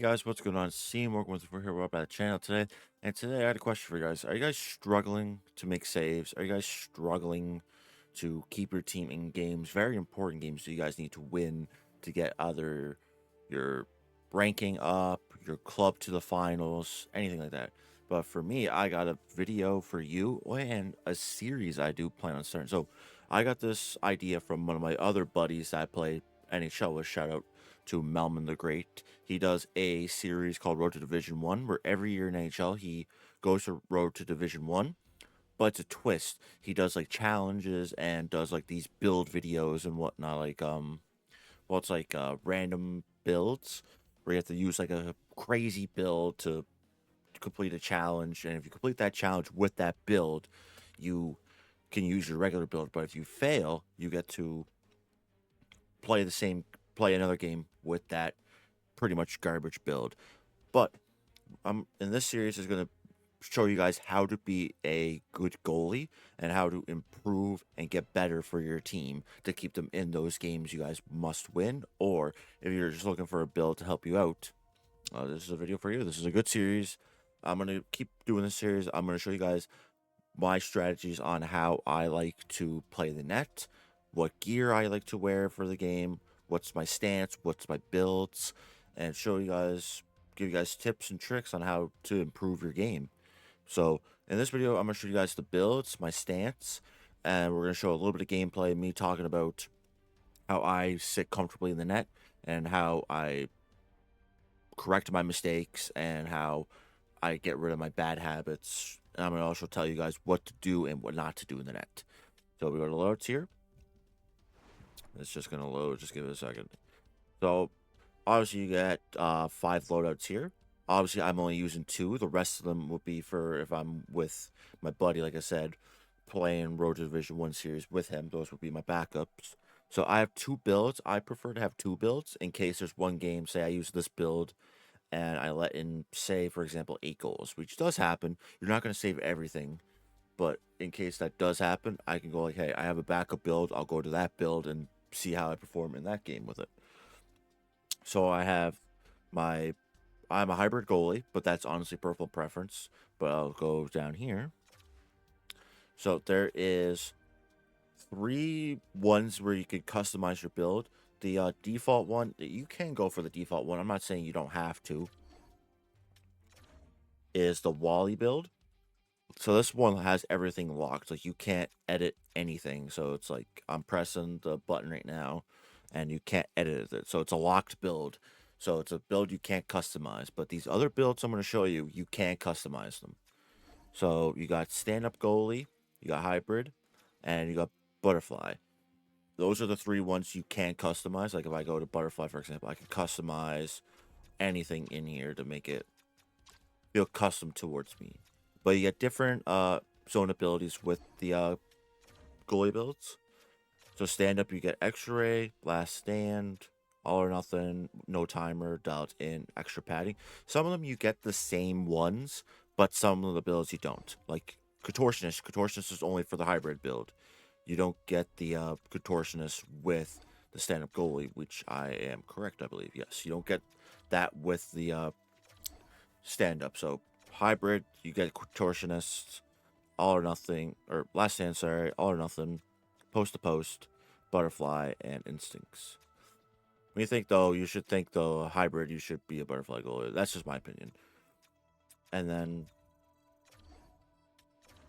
guys, what's going on? Seam, welcome with we're here about the channel today. And today I had a question for you guys. Are you guys struggling to make saves? Are you guys struggling to keep your team in games? Very important games that you guys need to win to get either your ranking up, your club to the finals, anything like that. But for me, I got a video for you and a series I do plan on starting. So I got this idea from one of my other buddies that I play NHL with. Shout out to Melman the Great. He does a series called Road to Division One, where every year in NHL he goes to Road to Division One, but it's a twist. He does like challenges and does like these build videos and whatnot, like well, it's like random builds where you have to use like a crazy build to complete a challenge, and if you complete that challenge with that build, you can use your regular build. But if you fail, you get to play another game with that pretty much garbage build. But in this series is going to show you guys how to be a good goalie and how to improve and get better for your team to keep them in those games you guys must win. Or if you're just looking for a build to help you out, this is a video for you. This is a good series. I'm going to keep doing this series. I'm going to show you guys my strategies on how I like to play the net, what gear I like to wear for the game, what's my stance, what's my builds, and give you guys tips and tricks on how to improve your game. So in this video, I'm going to show you guys the builds, my stance, and we're going to show a little bit of gameplay, me talking about how I sit comfortably in the net and how I correct my mistakes and how I get rid of my bad habits. And I'm going to also tell you guys what to do and what not to do in the net. So we go to loads here. It's just going to load. Just give it a second. So obviously you get 5 loadouts here. Obviously I'm only using 2. The rest of them will be for if I'm with my buddy, like I said, playing Road to Division 1 series with him. Those would be my backups. So I have 2 builds. I prefer to have 2 builds in case there's one game, say I use this build and I let in, say, for example, 8 goals, which does happen. You're not going to save everything, but in case that does happen, I can go like, hey, I have a backup build. I'll go to that build and see how I perform in that game with it. So I'm a hybrid goalie, but that's honestly personal preference. But I'll go down here. So there is 3 ones where you could customize your build. The default one, you can go for the default one. I'm not saying you don't have to. Is the GOALIE build. So this one has everything locked. Like you can't edit anything. So it's like I'm pressing the button right now and you can't edit it. So it's a locked build. So it's a build you can't customize. But these other builds I'm going to show you, you can customize them. So you got stand-up goalie, you got hybrid, and you got butterfly. Those are the 3 ones you can customize. Like if I go to butterfly, for example, I can customize anything in here to make it feel custom towards me. But you get different zone abilities with the goalie builds. So stand up, you get X-ray, last stand, all or nothing, no timer, dialed in, extra padding. Some of them you get the same ones, but some of the builds you don't. Like contortionist. Contortionist is only for the hybrid build. You don't get the contortionist with the stand-up goalie, which I am correct, I believe. Yes, you don't get that with the stand-up. So hybrid, you get contortionist, all or nothing, or last stand, sorry, all or nothing, post to post, butterfly, and instincts. When you think though, you should think though hybrid, you should be a butterfly goalie. That's just my opinion. And then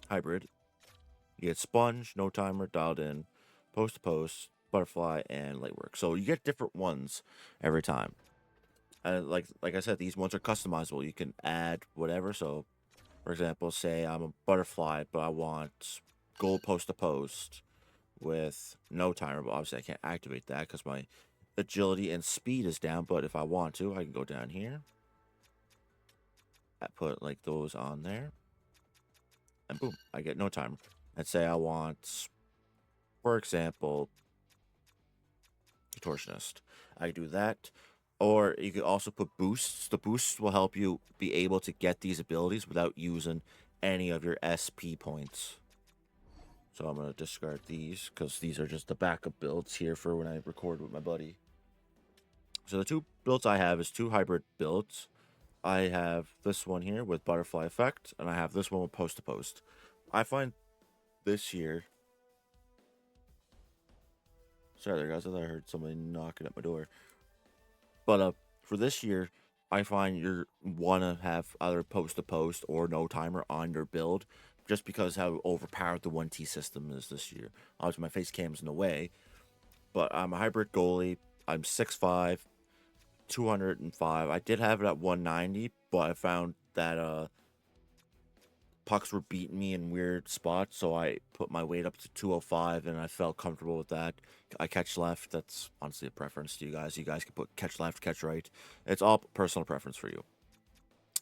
hybrid, you get sponge, no timer, dialed in, post to post, butterfly, and light work. So you get different ones every time. And like I said, these ones are customizable. You can add whatever. So for example, say I'm a butterfly, but I want goal post to post with no timer. But obviously, I can't activate that because my agility and speed is down. But if I want to, I can go down here. I put like those on there. And boom, I get no timer. And say I want, for example, contortionist. I do that. Or you could also put boosts. The boosts will help you be able to get these abilities without using any of your SP points. So I'm going to discard these because these are just the backup builds here for when I record with my buddy. So the two builds I have is two hybrid builds. I have this one here with butterfly effect, and I have this one with post to post. I find this year. Sorry there, guys. I thought I heard somebody knocking at my door. But for this year, I find you wanna have either post to post or no timer on your build, just because how overpowered the 1T system is this year. Obviously, my face cam's in the way, but I'm a hybrid goalie. I'm 6'5", 205. I did have it at 190, but I found that pucks were beating me in weird spots, so I put my weight up to 205, and I felt comfortable with that. I catch left. That's honestly a preference to you guys. You guys can put catch left, catch right. It's all personal preference for you.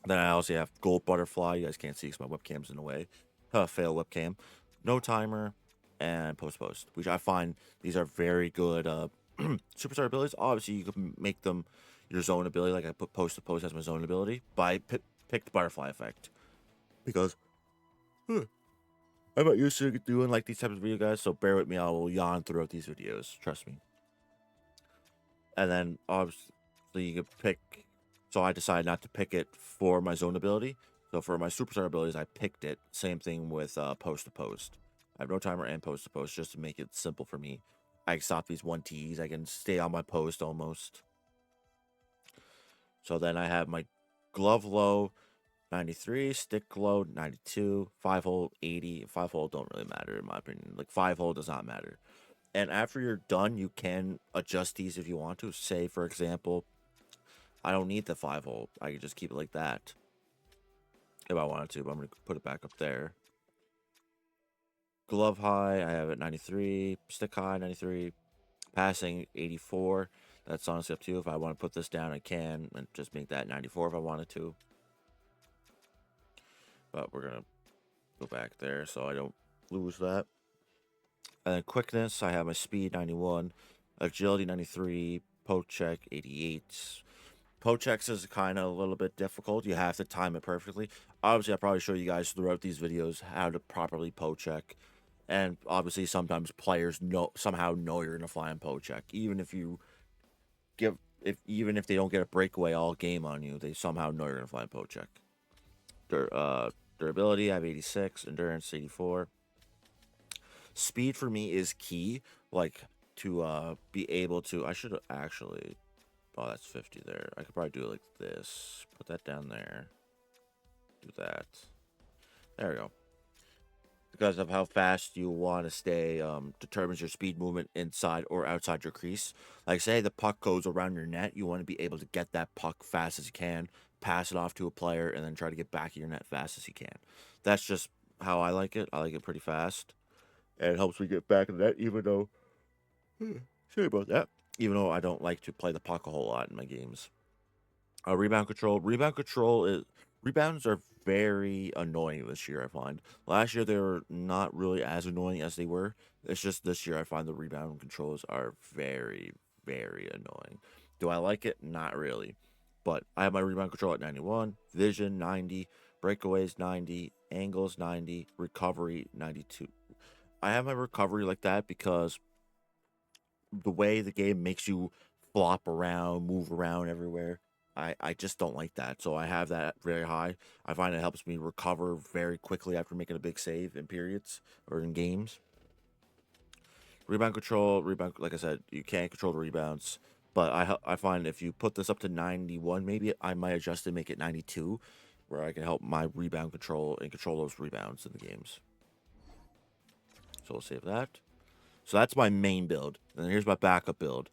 Then I also have gold butterfly. You guys can't see because my webcam's in the way. Fail webcam. No timer and post, which I find these are very good superstar abilities. Obviously, you can make them your zone ability. Like I put post to post as my zone ability, but I picked butterfly effect because I'm not used to doing like these types of video guys, so bear with me. I will yawn throughout these videos. Trust me. And then obviously you can pick. So I decided not to pick it for my zone ability. So for my superstar abilities, I picked it. Same thing with post to post. I have no timer and post to post just to make it simple for me. I can stop these 1Ts. I can stay on my post almost. So then I have my glove low 93, stick low 92, 5-hole 80. 5-hole don't really matter in my opinion. Like 5-hole does not matter. And after you're done, you can adjust these if you want to. Say, for example, I don't need the 5-hole. I can just keep it like that if I wanted to, but I'm going to put it back up there. Glove high, I have it 93. Stick high, 93. Passing, 84. That's honestly up to you. If I want to put this down, I can, and just make that 94 if I wanted to. But we're going to go back there so I don't lose that. And then quickness, I have my speed, 91. Agility, 93. Poke check, 88. Poke checks is kind of a little bit difficult. You have to time it perfectly. Obviously, I'll probably show you guys throughout these videos how to properly poke check. And obviously, sometimes players somehow know you're gonna fly and poke check, even if you even if they don't get a breakaway all game on you, they somehow know you're gonna fly and poke check. Durability, I have 86. Endurance, 84. Speed for me is key, like to be able to. I should actually. Oh, that's 50 there. I could probably do it like this. Put that down there. Do that. There we go. Because of how fast you want to stay determines your speed movement inside or outside your crease. Like say the puck goes around your net, you want to be able to get that puck fast as you can, pass it off to a player, and then try to get back in your net fast as you can. That's just how I like it. I like it pretty fast. And it helps me get back in the net, even though sorry about that. Even though I don't like to play the puck a whole lot in my games. Rebound control. Rebounds are very annoying this year. I find last year they were not really as annoying as they were. It's just this year I find the rebound controls are very annoying. Do I like it? Not really. But I have my rebound control at 91, vision 90, breakaways 90, angles 90, recovery 92. I have my recovery like that because the way the game makes you flop around, move around everywhere. I just don't like that. So I have that very high. I find it helps me recover very quickly after making a big save in periods or in games. Rebound control, like I said, you can't control the rebounds. But I find if you put this up to 91, maybe I might adjust it, make it 92, where I can help my rebound control and control those rebounds in the games. So we'll save that. So that's my main build. And then here's my backup build.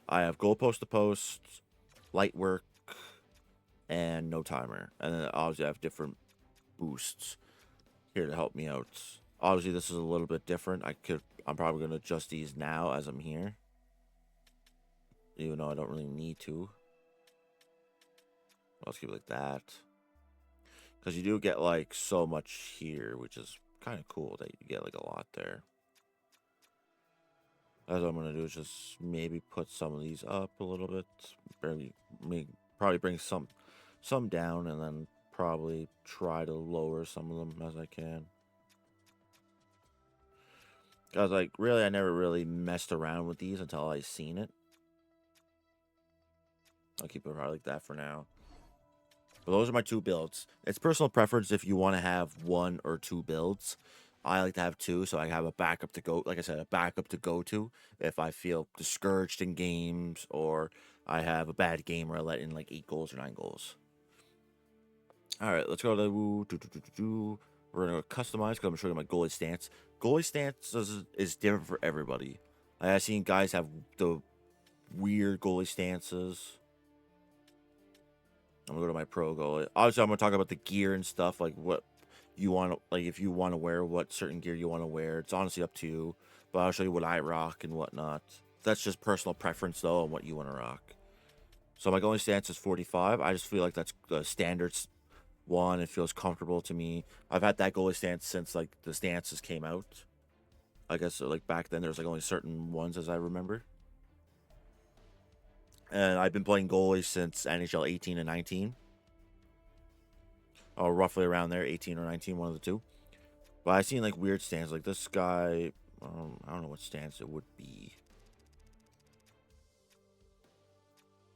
I have goal post to post, light work, and no timer. And then obviously I have different boosts here to help me out. Obviously this is a little bit different. I'm probably gonna adjust these now as I'm here. Even though I don't really need to. Let's keep it like that. Because you do get like so much here, which is kind of cool that you get like a lot there. That's what I'm gonna do is just maybe put some of these up a little bit. Probably bring some down, and then probably try to lower some of them as I can. Cause like really, I never really messed around with these until I seen it. I'll keep it probably like that for now. But those are my two builds. It's personal preference if you want to have one or two builds. I like to have two, so I have a backup to go. Like I said, a backup to go to if I feel discouraged in games or I have a bad game where I let in like 8 goals or 9 goals. All right, let's go to we're gonna customize because I'm gonna show you my goalie stance. Goalie stance is different for everybody. I've seen guys have the weird goalie stances. I'm gonna go to my pro goalie. Obviously, I'm gonna talk about the gear and stuff, like what you want, like if you want to wear what certain gear you want to wear. It's honestly up to you, but I'll show you what I rock and whatnot. That's just personal preference though, on what you want to rock. So my goalie stance is 45. I just feel like that's the standards one. It feels comfortable to me. I've had that goalie stance since like the stances came out. I guess like back then there was like only certain ones as I remember. And I've been playing goalie since NHL 18 and 19. Or roughly around there, 18 or 19, one of the two. But I've seen like weird stances. Like this guy, I don't know what stance it would be.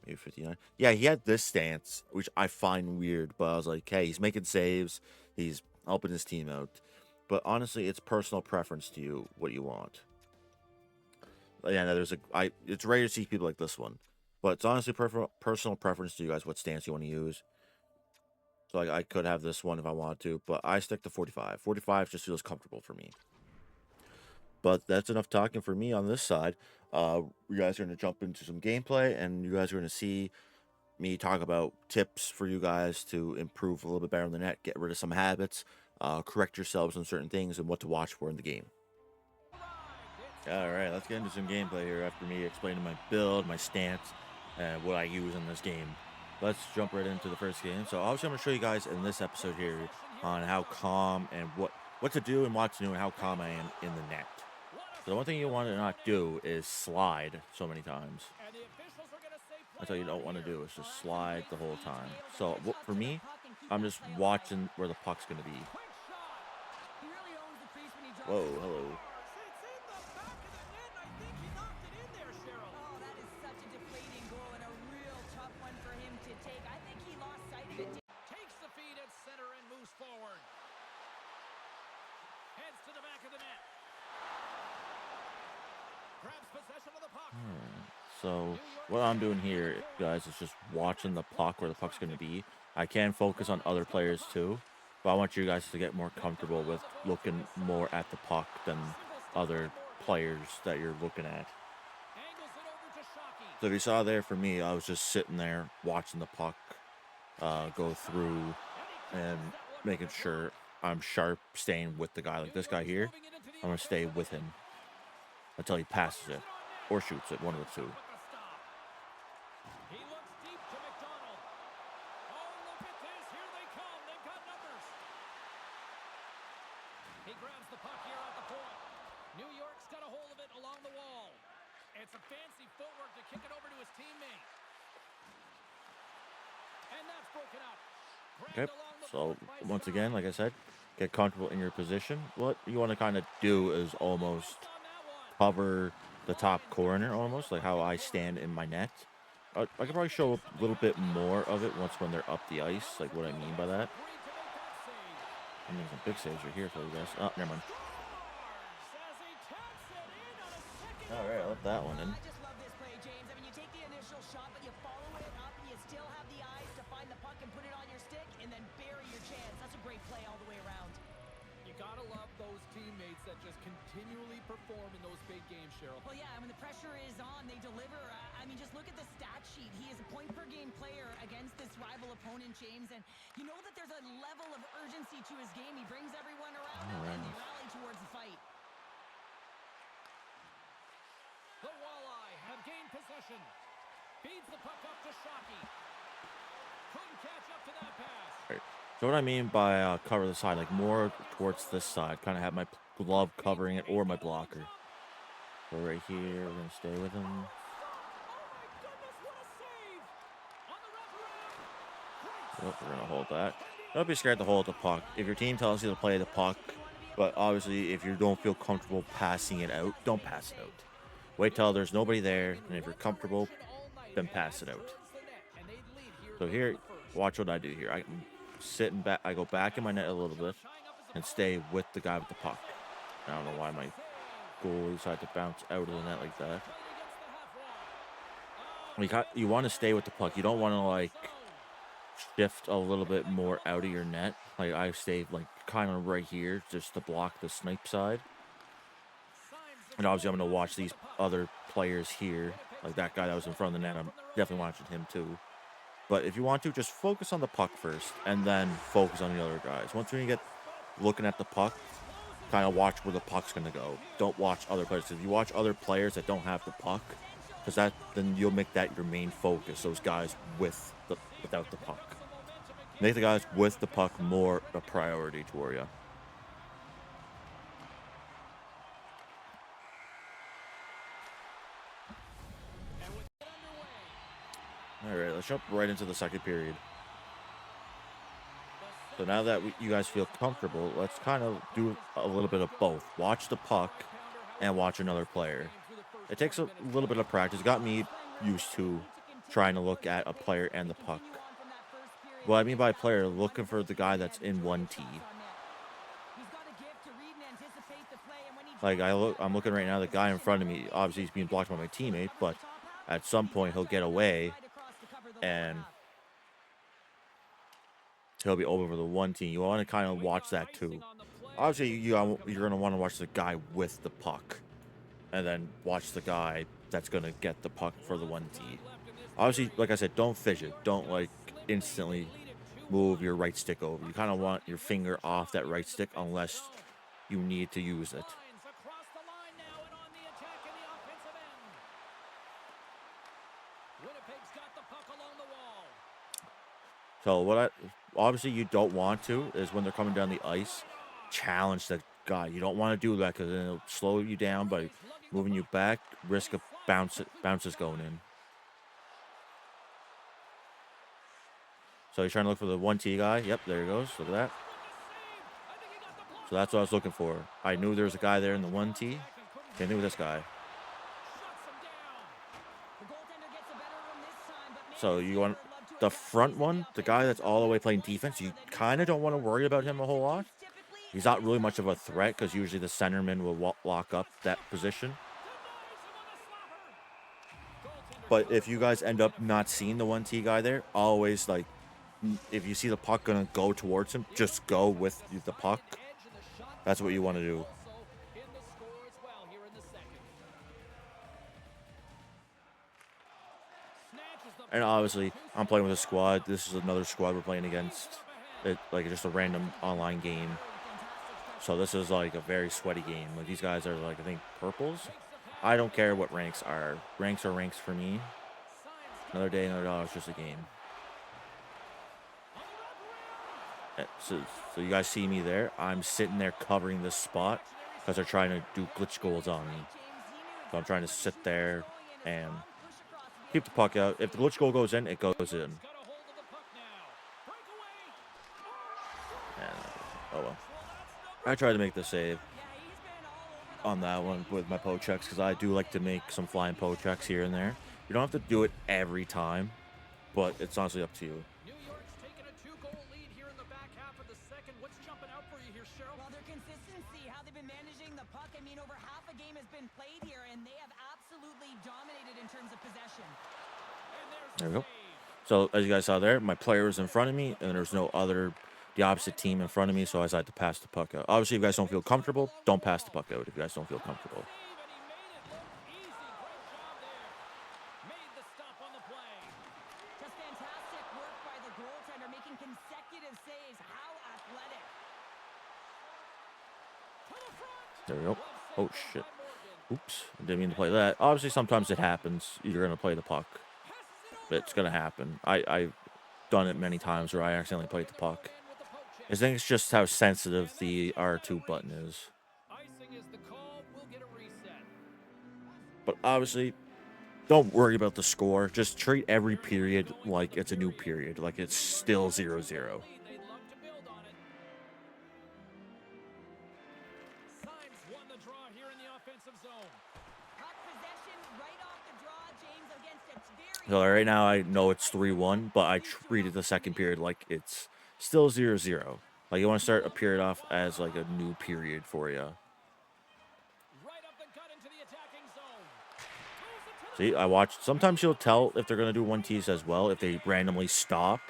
Maybe 59. Yeah, he had this stance, which I find weird. But I was like, hey, he's making saves. He's helping his team out. But honestly, it's personal preference to you what you want. Yeah, there's it's rare to see people like this one. But it's honestly personal preference to you guys what stance you want to use. So like, I could have this one if I wanted to, but I stick to 45. 45 just feels comfortable for me. But that's enough talking for me on this side. You guys are going to jump into some gameplay, and you guys are going to see me talk about tips for you guys to improve a little bit better in the net, get rid of some habits, correct yourselves on certain things, and what to watch for in the game. All right, let's get into some gameplay here after me explaining my build, my stance, and what I use in this game. Let's jump right into the first game. So obviously I'm going to show you guys in this episode here on how calm and what to do and what to do and how calm I am in the net. So the one thing you want to not do is slide so many times. That's what you don't want to do, is just slide the whole time. So for me, I'm just watching where the puck's going to be. Whoa, hello. Takes the feed at center and moves forward. Heads to the back of the net. Grabs possession of the puck. So what I'm doing here, guys, is just watching the puck, where the puck's going to be. I can focus on other players too, but I want you guys to get more comfortable with looking more at the puck than other players that you're looking at. So if you saw there, for me, I was just sitting there watching the puck go through and making sure I'm sharp, staying with the guy. Like this guy here, I'm going to stay with him until he passes it or shoots it, one of the two. He looks deep to McDonald. Oh, look at this. Here they come. They've got numbers. He grabs the puck here at the point. New York's got a hold of it along the wall. It's a fancy footwork to kick it over to his teammate. And that's broken up. Okay, so once again, like I said, get comfortable in your position. What you want to kind of do is almost cover the top corner, almost like how I stand in my net. I could probably show a little bit more of it when they're up the ice, like what I mean by that. I mean, some big saves right here for you guys. Oh, never mind. All right, I left that one in. I just love this play, James. I mean, you take the initial shot, but you follow it up, and you still have the eyes to find the puck and put it on your stick, and then bury your chance. That's a great play all the way around. You gotta love those teammates that just continually perform in those big games, Cheryl. Well, yeah, when the pressure is on, they deliver. I mean, just look at the stat sheet. He is a point-per-game player against this rival opponent, James, and you know that there's a level of urgency to his game. He brings everyone around him, and they rally towards the fight. The Walleye have gained possession. Feeds the puck up to Shockey. Couldn't catch up to that pass. Right. So what I mean by cover the side, like more towards this side, kind of have my glove covering it or my blocker. So right here, we're going to stay with him. Oh my goodness, what a save! On the wraparound. Yep, we're going to hold that. Don't be scared to hold the puck. If your team tells you to play the puck, but obviously if you don't feel comfortable passing it out, don't pass it out. Wait till there's nobody there, and if you're comfortable, then pass it out. So here, watch what I do here. I'm sitting back. I go back in my net a little bit and stay with the guy with the puck. I don't know why my goalie decided to bounce out of the net like that. You want to stay with the puck. You don't want to like shift a little bit more out of your net. Like I stay like kind of right here just to block the snipe side. And obviously I'm going to watch these other players here. Like that guy that was in front of the net, I'm definitely watching him too. But if you want to, just focus on the puck first and then focus on the other guys. Once you get looking at the puck, kind of watch where the puck's going to go. Don't watch other players. If you watch other players that don't have the puck, then you'll make that your main focus, those guys without the puck. Make the guys with the puck more a priority for you. All right, let's jump right into the second period. So now that you guys feel comfortable, let's kind of do a little bit of both. Watch the puck and watch another player. It takes a little bit of practice. It got me used to trying to look at a player and the puck. What I mean by player, looking for the guy that's in 1T. Like I'm looking right now, the guy in front of me, obviously he's being blocked by my teammate, but at some point he'll get away and he'll be over for the 1T. You want to kind of watch that too. Obviously, you're going to want to watch the guy with the puck and then watch the guy that's going to get the puck for the 1T. Obviously, like I said, don't fidget. Don't like instantly move your right stick over. You kind of want your finger off that right stick unless you need to use it. So obviously you don't want to is when they're coming down the ice, challenge the guy. You don't want to do that because then it'll slow you down by moving you back, risk of bounces going in. So you're trying to look for the 1T guy. Yep, there he goes. Look at that. So that's what I was looking for. I knew there was a guy there in the 1T. Can't do this guy. So you want the front one, the guy that's all the way playing defense, you kind of don't want to worry about him a whole lot. He's not really much of a threat because usually the centerman will lock up that position. But if you guys end up not seeing the 1T guy there, always like, if you see the puck going to go towards him, just go with the puck. That's what you want to do. And obviously, I'm playing with a squad. This is another squad we're playing against. Like just a random online game. So this is like a very sweaty game. Like these guys are like, I think, purples. I don't care what ranks are. Ranks are ranks for me. Another day, another dollar. It's just a game. So you guys see me there. I'm sitting there covering this spot because they're trying to do glitch goals on me. So I'm trying to sit there and keep the puck out. If the glitch goal goes in, it goes in. And, oh well. I tried to make the save on that one with my poke checks because I do like to make some flying poke checks here and there. You don't have to do it every time, but it's honestly up to you. Well, their consistency, how they've been managing the puck. I mean, over half a game has been played here, and they have absolutely dominated in terms of possession. There we go. So as you guys saw there, my player was in front of me, and there's no the opposite team in front of me, so I decided to pass the puck out. Obviously, if you guys don't feel comfortable, don't pass the puck out if you guys don't feel comfortable. Just fantastic work by the goaltender, making consecutive saves. How athletic. There we go. Oh, shit. Oops. I didn't mean to play that. Obviously, sometimes it happens. You're going to play the puck. It's going to happen. I've done it many times where I accidentally played the puck. I think it's just how sensitive the R2 button is. But obviously, don't worry about the score. Just treat every period like it's a new period. Like it's still 0-0. Puck possession right off the draw, James, against a very So right now I know it's 3-1, but I treated the second period like it's still 0-0. Like you want to start a period off as like a new period for you. Right up the gut into the attacking zone. Moves it to the See, I watched. Sometimes you'll tell if they're gonna do 1Ts as well. If they randomly stop,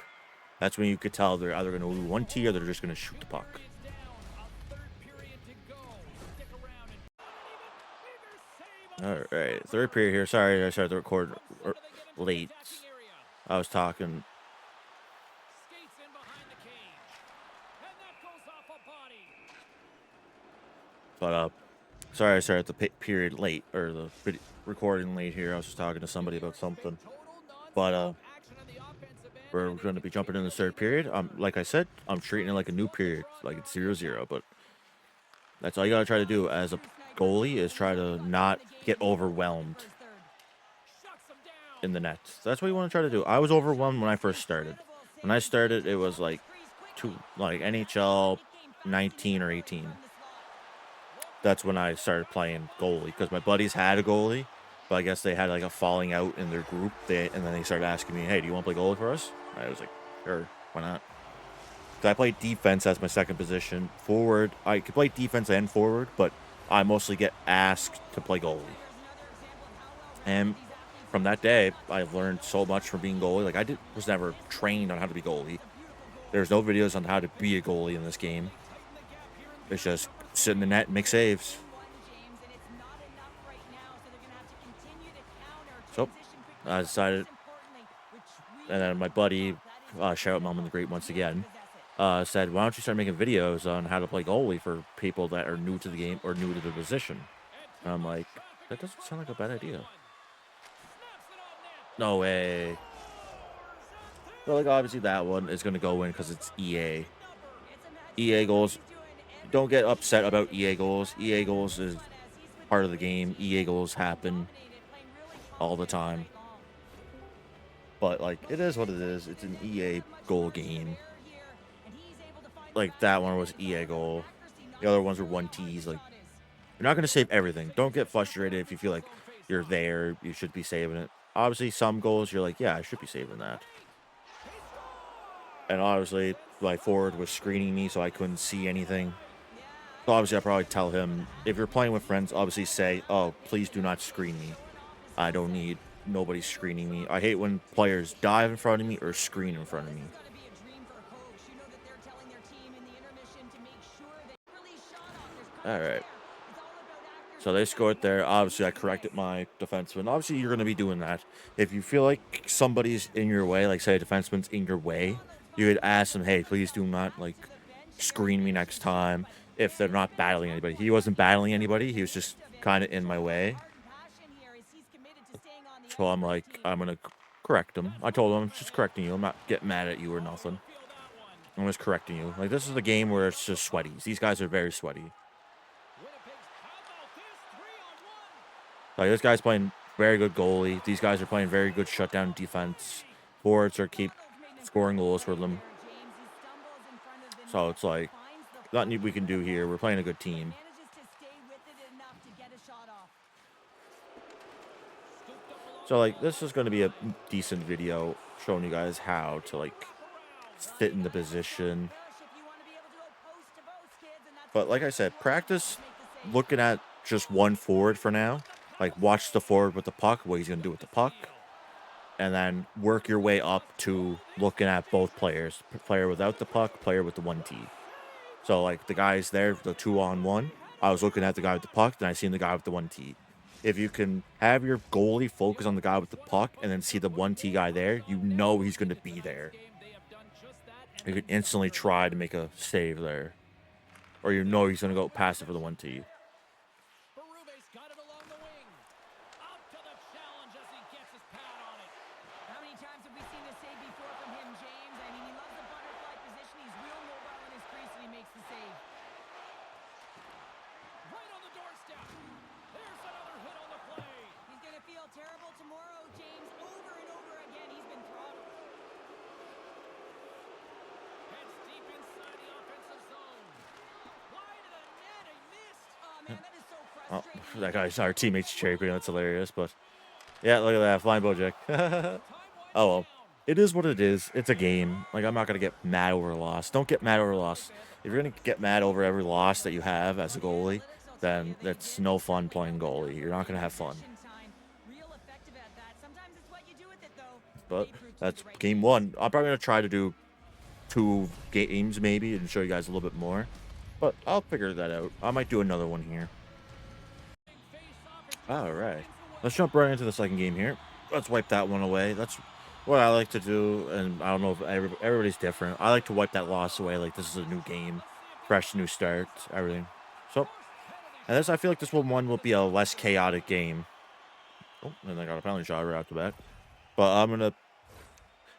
that's when you could tell they're either gonna do 1T or they're just gonna shoot the puck. period's down. A third period to go. Stick around and All right, third period here. Sorry, I started the record late. I was talking. skates in behind the cage. And that goes off a body. But sorry I started the period late or the recording late here. I was just talking to somebody about something. But Action on the offensive end. we're going to be jumping in the third period. Like I said, I'm treating it like a new period, like it's 0-0. But that's all you gotta try to do as a goalie is try to not get overwhelmed Shuts him down. in the net. That's what you want to try to do. I was overwhelmed when I first started. When I started, it was like NHL 19 or 18. That's when I started playing goalie because my buddies had a goalie, but I guess they had like a falling out in their group. And then they started asking me, "Hey, do you want to play goalie for us?" I was like, "Sure, why not?" I played defense as my second position. Forward, I could play defense and forward, but I mostly get asked to play goalie. And from that day, I've learned so much from being goalie. Like was never trained on how to be goalie. There's no videos on how to be a goalie in this game. It's just sit in the net and make saves. So I decided, and then my buddy, shout out Mom and the Great once again, said, "Why don't you start making videos on how to play goalie for people that are new to the game or new to the position?" And I'm like, that doesn't sound like a bad idea. No way. So like obviously that one is gonna go in because it's EA. EA goals. Don't get upset about EA goals. EA goals is part of the game. EA goals happen all the time. But like it is what it is. It's an EA goal game. Like that one was EA goal. The other ones were 1Ts. Like you're not gonna save everything. Don't get frustrated if you feel like you're there. You should be saving it. Obviously, some goals you're like, yeah, I should be saving that. And obviously, my forward was screening me, so I couldn't see anything. So obviously, I probably tell him if you're playing with friends, obviously say, "Oh, please do not screen me. I don't need nobody screening me. I hate when players dive in front of me or screen in front of me." All right. So they scored there. Obviously, I corrected my defenseman. Obviously, you're going to be doing that. If you feel like somebody's in your way, like say a defenseman's in your way, you could ask them, "Hey, please do not like screen me next time." If they're not battling anybody, he wasn't battling anybody. He was just kind of in my way. So I'm like, I'm gonna correct him. I told him I'm just correcting you. I'm not getting mad at you or nothing. I'm just correcting you. Like this is a game where it's just sweaty. These guys are very sweaty. Like this guy's playing very good goalie. These guys are playing very good shutdown defense. Forwards are keep scoring goals for them. So it's like nothing we can do here. We're playing a good team. So like this is going to be a decent video showing you guys how to like fit in the position. But like I said, practice looking at just one forward for now. Like watch the forward with the puck, what he's going to do with the puck. And then work your way up to looking at both players. Player without the puck, player with the 1T. So like the guys there, the 2-on-1, I was looking at the guy with the puck, then I seen the guy with the 1T. If you can have your goalie focus on the guy with the puck and then see the 1T guy there, you know he's going to be there. You can instantly try to make a save there. Or you know he's going to go pass it for the 1T. Terrible tomorrow, James. Over and over again, he's been throttled. Heads deep inside the offensive zone. Wide of the net, he missed. Oh man, that is so frustrating. Oh, that guy's our teammate's chirping. That's hilarious. But yeah, look at that flying Bojack. Oh well, it is what it is. It's a game. Like I'm not gonna get mad over a loss. Don't get mad over a loss. If you're gonna get mad over every loss that you have as a goalie, then that's no fun playing goalie. You're not gonna have fun. But that's game one. I'm probably gonna try to do 2 games maybe and show you guys a little bit more. But I'll figure that out. I might do another one here. All right. Let's jump right into the second game here. Let's wipe that one away. That's what I like to do, and I don't know if everybody's different. I like to wipe that loss away. Like this is a new game, fresh new start, everything. So, and this I feel like this one will be a less chaotic game. Oh, and I got a penalty shot right off the bat. But I'm gonna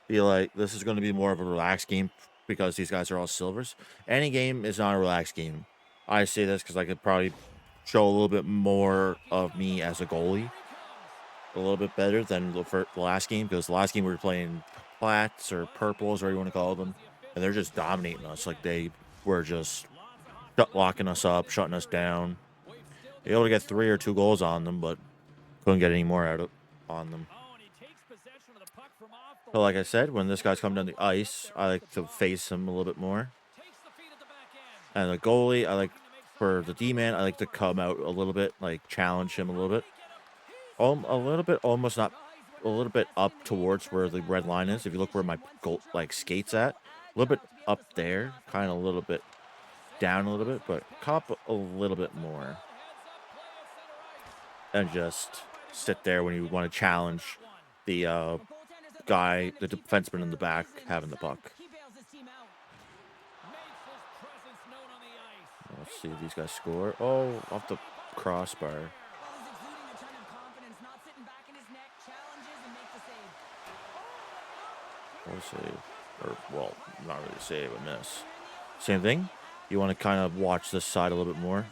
be like, this is gonna be more of a relaxed game because these guys are all silvers. Any game is not a relaxed game. I say this because I could probably show a little bit more of me as a goalie a little bit better than the last game, because the last game we were playing plats or purples, or whatever you want to call them, and they're just dominating us. Like they were just locking us up, shutting us down. They able to get 3 or 2 goals on them, but couldn't get any more on them. So like I said, when this guy's coming down the ice, I like to face him a little bit more. And the goalie, I like, for the D-man, I like to come out a little bit, like challenge him a little bit. A little bit, almost not, a little bit up towards where the red line is. If you look where my goal, like, skates at, a little bit up there, kind of a little bit down a little bit, but cop a little bit more. And just sit there when you want to challenge the guy, the defenseman in the back, having the puck. Let's see if these guys score. Oh, off the crossbar. What a save. Or, well, not really save, a miss. Same thing. You want to kind of watch this side a little bit more.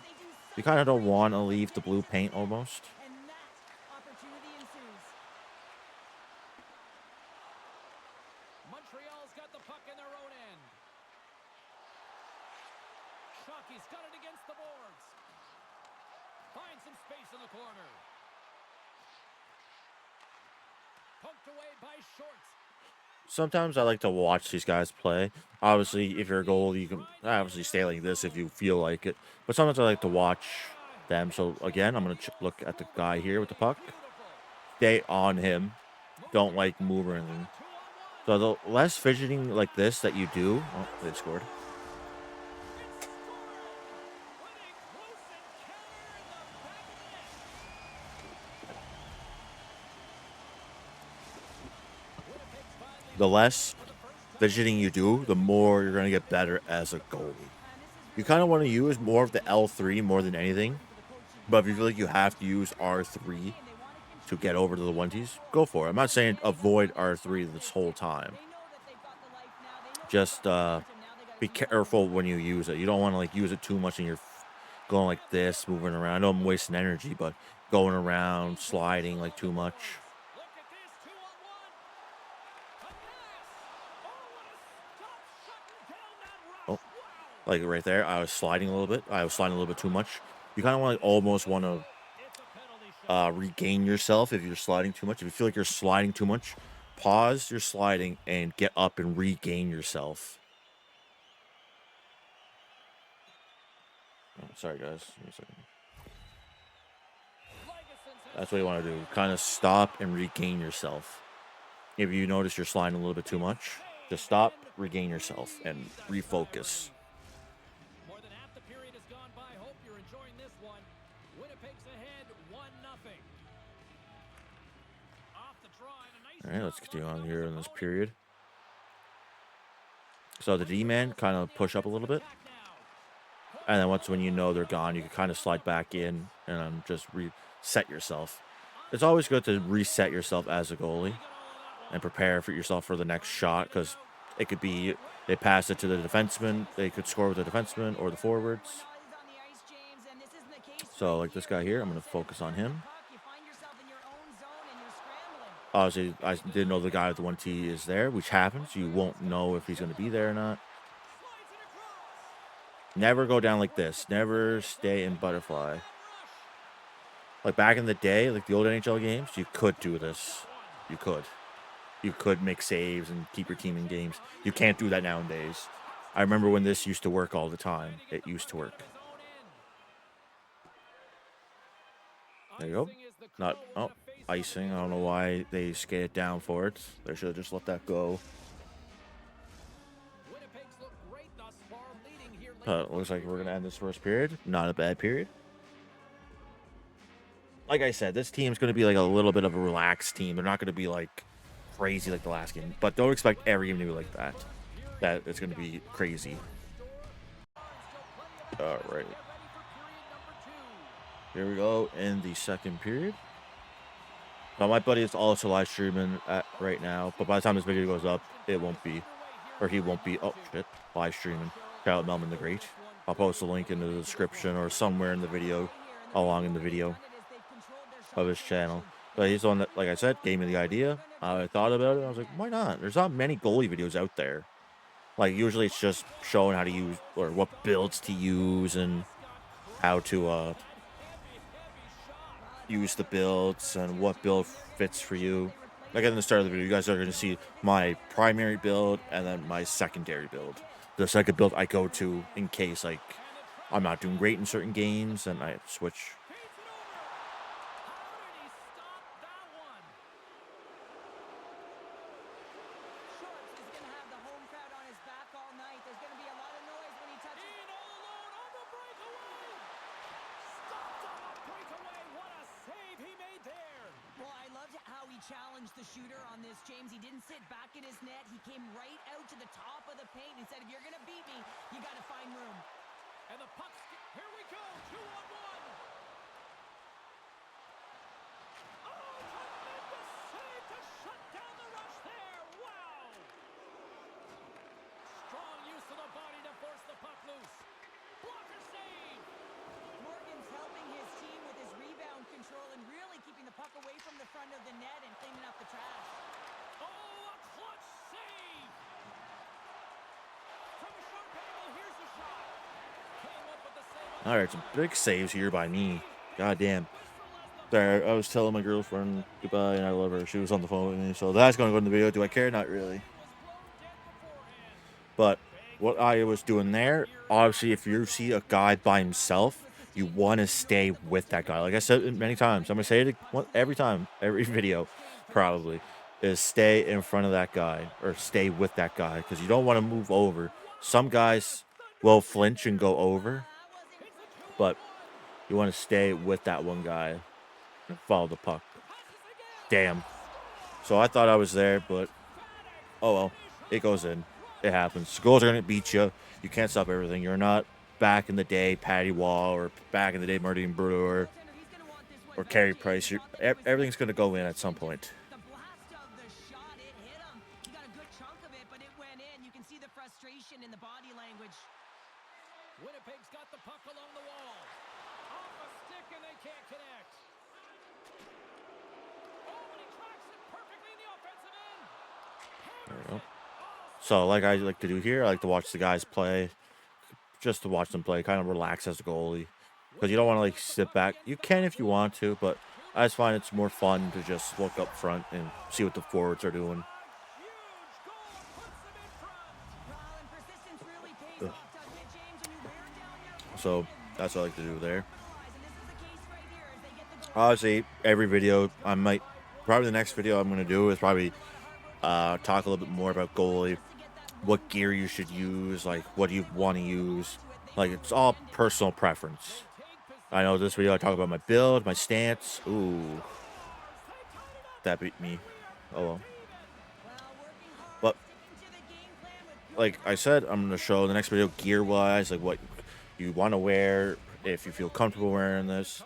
You kind of don't want to leave the blue paint almost. Montreal's got the puck in their own end. Shockey's got it against the boards. Finds some space in the corner. Poked away by Shorts. Sometimes I like to watch these guys play. Obviously, if you're a goal, you can obviously stay like this if you feel like it. But sometimes I like to watch them. So, again, I'm going to look at the guy here with the puck. Stay on him. Don't, like, move or anything. So, the less fidgeting like this that you do... Oh, they scored. The less fidgeting you do, the more you're going to get better as a goalie. You kind of want to use more of the L3 more than anything. But if you feel like you have to use R3 to get over to the 1Ts, go for it. I'm not saying avoid R3 this whole time. Just be careful when you use it. You don't want to like use it too much and you're going like this, moving around. I know I'm wasting energy, but going around, sliding like too much. Like right there, I was sliding a little bit. I was sliding a little bit too much. You kind of want, like, almost want to regain yourself if you're sliding too much. If you feel like you're sliding too much, pause your sliding and get up and regain yourself. Oh, sorry, guys. Give me a second. That's what you want to do. Kind of stop and regain yourself. If you notice you're sliding a little bit too much, just stop, regain yourself, and refocus. All right, let's continue on here in this period. So the D-man kind of push up a little bit. And then when you know they're gone, you can kind of slide back in and just reset yourself. It's always good to reset yourself as a goalie and prepare for yourself for the next shot, because it could be they pass it to the defenseman. They could score with the defenseman or the forwards. So like this guy here, I'm going to focus on him. Obviously, I didn't know the guy with the 1T is there, which happens. You won't know if he's going to be there or not. Never go down like this. Never stay in butterfly. Like back in the day, like the old NHL games, you could do this. You could. You could make saves and keep your team in games. You can't do that nowadays. I remember when this used to work all the time. It used to work. There you go. Not, oh, icing. I don't know why they skated down for it. They should have just let that go. Looks like we're going to end this first period. Not a bad period. Like I said, this team's going to be like a little bit of a relaxed team. They're not going to be like crazy like the last game. But don't expect every game to be like that. That it's going to be crazy. All right. Here we go in the second period. Now, my buddy is also live streaming right now, but by the time this video goes up, it won't be, or he won't be, oh shit, live streaming. Shout out Melvin the Great. I'll post a link in the description or somewhere in the video, along in the video of his channel. But he's on that, like I said, gave me the idea. I thought about it. I was like, why not? There's not many goalie videos out there. Like, usually it's just showing how to use, or what builds to use, and how to, use the builds and what build fits for you. Like in the start of the video, you guys are going to see my primary build and then my secondary build. The second build I go to in case like I'm not doing great in certain games and I switch. Challenged the shooter on this, James. He didn't sit back in his net. He came right out to the top of the paint and said, if you're going to beat me, you got to find room. And the puck's, here we go, 2-on-1. Oh, tremendous save to shut down the rush there. Wow. Strong use of the body to force the puck loose. Blocker save. Morgan's helping his team with his rebound control and really keeping the puck away from the front of the net and cleaning up the trash. Oh, a clutch save! From a short angle, here's the shot. Came up with the save. All right, some big saves here by me. God damn. There, I was telling my girlfriend goodbye and I love her. She was on the phone with me, so that's going to go in the video. Do I care? Not really. But what I was doing there, obviously, if you see a guy by himself, you want to stay with that guy. Like I said many times, I'm going to say it every time, every video, probably, is stay in front of that guy or stay with that guy because you don't want to move over. Some guys will flinch and go over, but you want to stay with that one guy and follow the puck. Damn. So I thought I was there, but oh well, it goes in. It happens. Goals are going to beat you. You can't stop everything. You're not back in the day Patty Wall or back in the day Martin Brewer or Carey Price. Everything's going to go in at some point. The blast of the shot, it hit him. He got a good chunk of it, but it went in. You can see the frustration in the body language. Winnipeg's got the puck along the wall. Off a stick and they can't connect. Oh, and he tracks it perfectly in the offensive end. There we go. So like I like to do here, I like to watch the guys play. Just to watch them play, kind of relax as a goalie. Because you don't want to like sit back. You can if you want to, but I just find it's more fun to just look up front and see what the forwards are doing. Ugh. So that's what I like to do there. Obviously, every video probably the next video I'm going to do is probably talk a little bit more about goalie, what gear you should use, like what you want to use. Like it's all personal preference. I know this video I talk about my build, my stance. Ooh, that beat me. Oh well. But like I said, I'm gonna show the next video gear wise, like what you want to wear, if you feel comfortable wearing this.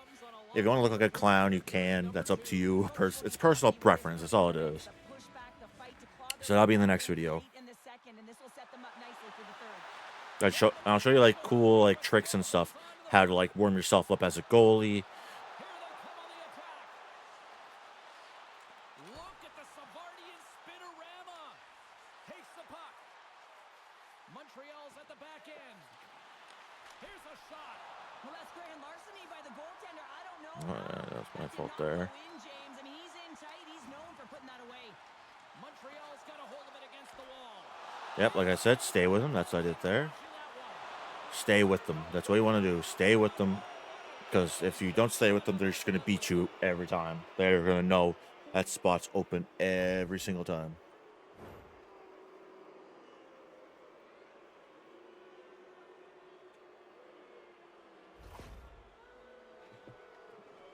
If you want to look like a clown, you can. That's up to you. It's personal preference. That's all it is. So that'll be in the next video. I'll show you like cool like tricks and stuff, how to like warm yourself up as a goalie. Look at the Savardian spinorama. Takes the puck. Montreal's at the back end. Here's a shot. Well, that's grand larceny by the goaltender. I don't know Oh, yeah, that's my fault there. James. I mean, he's in tight. He's known for putting that away. Montreal's got a hold of it against the wall. Yep, like I said, stay with them. That's what I did there. Stay with them. That's what you want to do. Stay with them. Because if you don't stay with them, they're just going to beat you every time. They're going to know that spot's open every single time.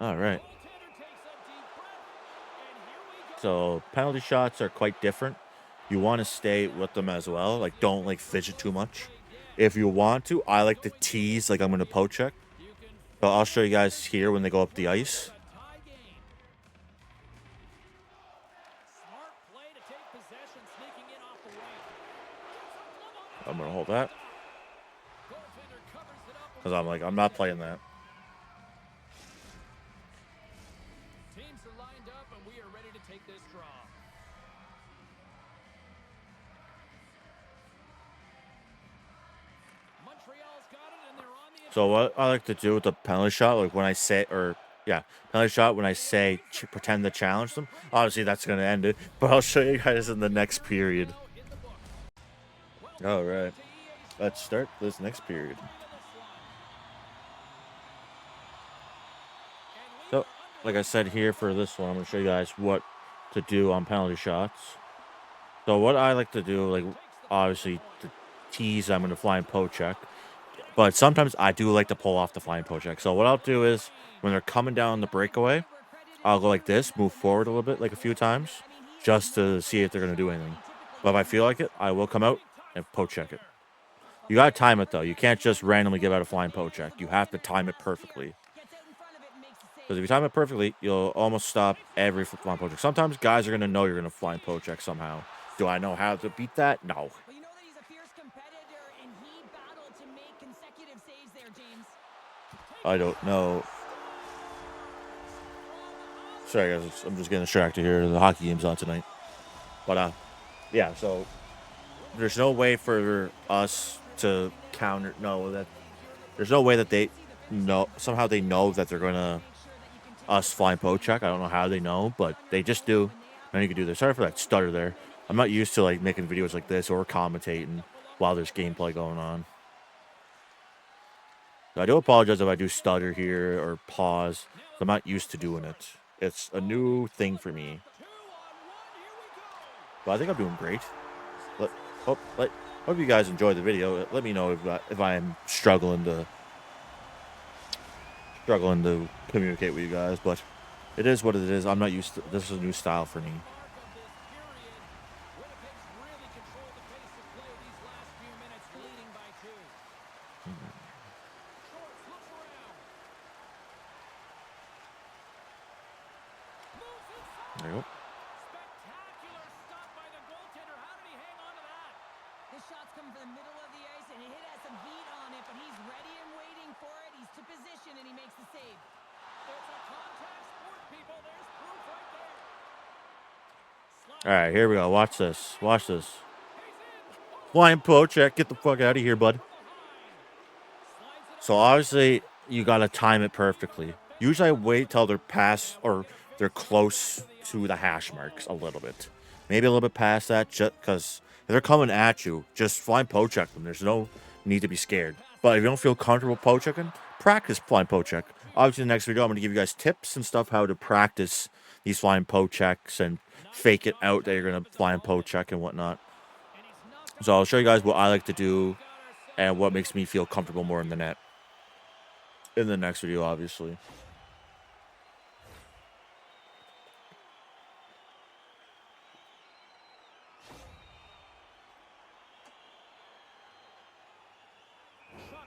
All right. So penalty shots are quite different. You want to stay with them as well. Like, don't like fidget too much. If you want to, I like to tease. Like, I'm going to poke check. So I'll show you guys here when they go up the ice. I'm going to hold that. Because I'm not playing that. Teams are lined up and we are ready to take this draw. Montreal's got it and they're on the So what I like to do with the penalty shot, like when I say, penalty shot, when I say pretend to challenge them, obviously that's going to end it. But I'll show you guys in the next period. All right. Let's start this next period. So, like I said here for this one, I'm going to show you guys what to do on penalty shots. So what I like to do, like, obviously, to tease, I'm going to flying poke check. But sometimes I do like to pull off the flying poke check. So what I'll do is, when they're coming down the breakaway, I'll go like this, move forward a little bit, like a few times, just to see if they're going to do anything. But if I feel like it, I will come out and poke check it. You got to time it, though. You can't just randomly give out a flying poke check. You have to time it perfectly. Because if you time it perfectly, you'll almost stop every flying poke check. Sometimes guys are going to know you're going to flying poke check somehow. Do I know how to beat that? No. Well, you know that he's a fierce competitor, and he battled to make consecutive saves there, James. I don't know. Sorry, guys. I'm just getting distracted here. The hockey game's on tonight. But, yeah, so there's no way for us to counter. No, that there's no way that they know. Somehow they know that they're going to us flying poke check. I don't know how they know, but they just do. And you can do this. Sorry for that stutter there. I'm not used to like making videos like this or commentating while there's gameplay going on. So I do apologize if I do stutter here or pause. I'm not used to doing it. It's a new thing for me. But I think I'm doing great. Hope you guys enjoyed the video. Let me know if I am struggling to communicate with you guys, but it is what it is. I'm not used to this is a new style for me. There you go. Spectacular stop by the goaltender. How did he hang on to that? This shot's coming from the middle of the ice, and it has some heat on it, but he's ready and waiting for it. He's to position, and he makes the save. It's a contact sport, people. There's proof right there. All right, here we go. Watch this. Watch this. Flying poke check. Get the fuck out of here, bud. So obviously you gotta time it perfectly. Usually I wait till they're past or they're close to the hash marks a little bit. Maybe a little bit past that, just because if they're coming at you, just flying poke check them. There's no need to be scared. But if you don't feel comfortable poke checking, practice flying poke check. Obviously, in the next video, I'm going to give you guys tips and stuff how to practice these flying poke checks and fake it out that you're going to fly and poke check and whatnot. So I'll show you guys what I like to do and what makes me feel comfortable more in the net in the next video, obviously.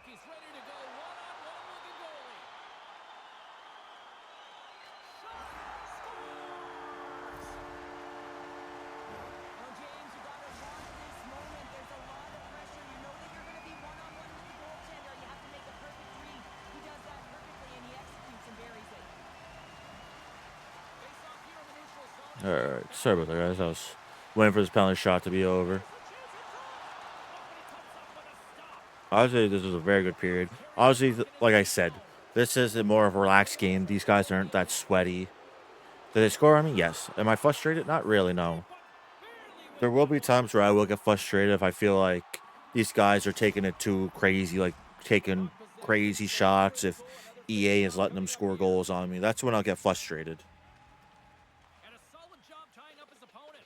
He's ready to go one-on-one with the goalie. Oh, James, you got to watch this moment. There's a lot of pressure. You know that you're going to be one-on-one with the goaltender. You have to make a perfect read. He does that perfectly, and he executes and buries it. All right, sorry about that, guys. I was waiting for this penalty shot to be over. Obviously, this was a very good period. Obviously, like I said, This is a more of a relaxed game. These guys aren't that sweaty. Did they score on me? Yes. Am I frustrated? Not really, no. There will be times where I will get frustrated if I feel like these guys are taking it too crazy, like taking crazy shots. If EA is letting them score goals on me, that's when I'll get frustrated. And a solid job tying up his opponent.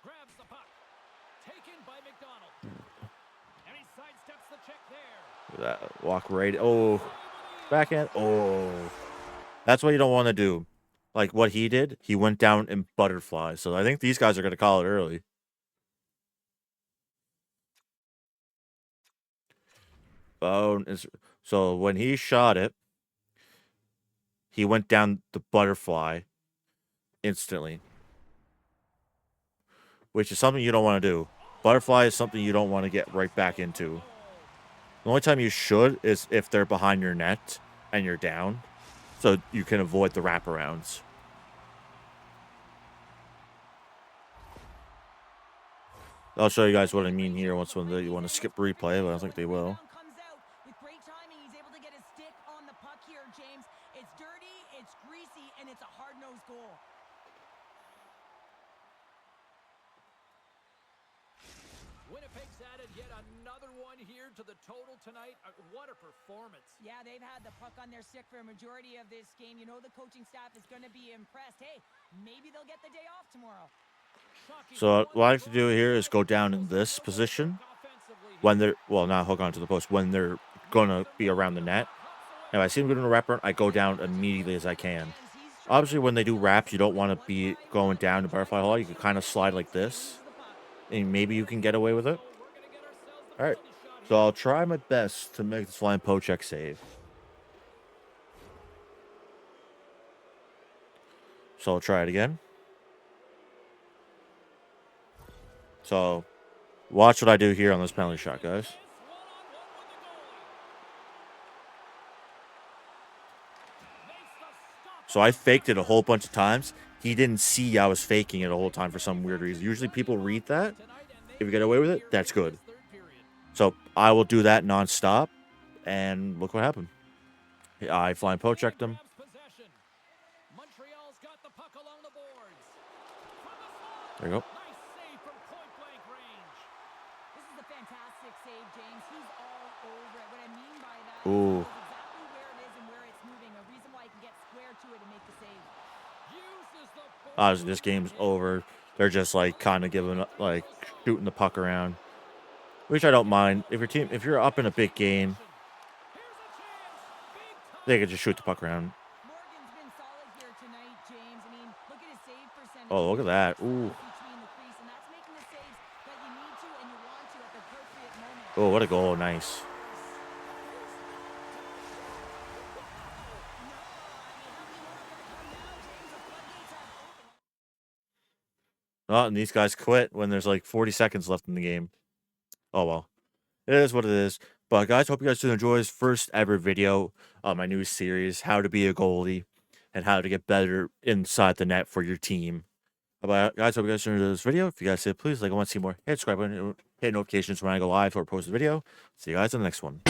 Grabs the puck. Taken by McDonald. And he sidesteps the check there. Walk right. Oh, backhand. Oh, that's what you don't want to do. Like what he did, he went down in butterfly. So I think these guys are going to call it early. Oh, so when he shot it, he went down the butterfly instantly, which is something you don't want to do. Butterfly is something you don't want to get right back into. The only time you should is if they're behind your net and you're down, so you can avoid the wraparounds. I'll show you guys what I mean here once when you want to skip replay, but I don't think they will. Comes out with great timing. He's able to get his stick on the puck here, James. It's dirty, it's greasy, and it's a hard-nosed goal. Winnipeg's added yet another one here to the total tonight. What a performance. Yeah, they've had the puck on their stick for a majority of this game. You know the coaching staff is going to be impressed. Hey, maybe they'll get the day off tomorrow. So what I like to do here is go down in this position when they're, well, not hook onto the post, when they're going to be around the net. And if I see them going to wrap around, I go down immediately as I can. Obviously, when they do wraps, you don't want to be going down to butterfly hole. You can kind of slide like this, and maybe you can get away with it. All right, so I'll try my best to make this flying poke check save. So I'll try it again. So, watch what I do here on this penalty shot, guys. So I faked it a whole bunch of times. He didn't see I was faking it the whole time for some weird reason. Usually people read that. If you get away with it, that's good. So I will do that nonstop. And look what happened. I flying poke checked him. There you go. Ooh. Obviously, this game's over. They're just like kind of giving up, like shooting the puck around, which I don't mind. If you're up in a big game, they can just shoot the puck around. Oh, look at that! Ooh. Oh, what a goal! Nice. Oh, and these guys quit when there's like 40 seconds left in the game. Oh, well. It is what it is. But, guys, hope you guys did enjoy this first ever video of my new series, How to Be a Goalie, and how to get better inside the net for your team. But, guys, hope you guys enjoyed this video. If you guys did, please like and want to see more, hit subscribe button, hit notifications when I go live or post a video. See you guys in the next one.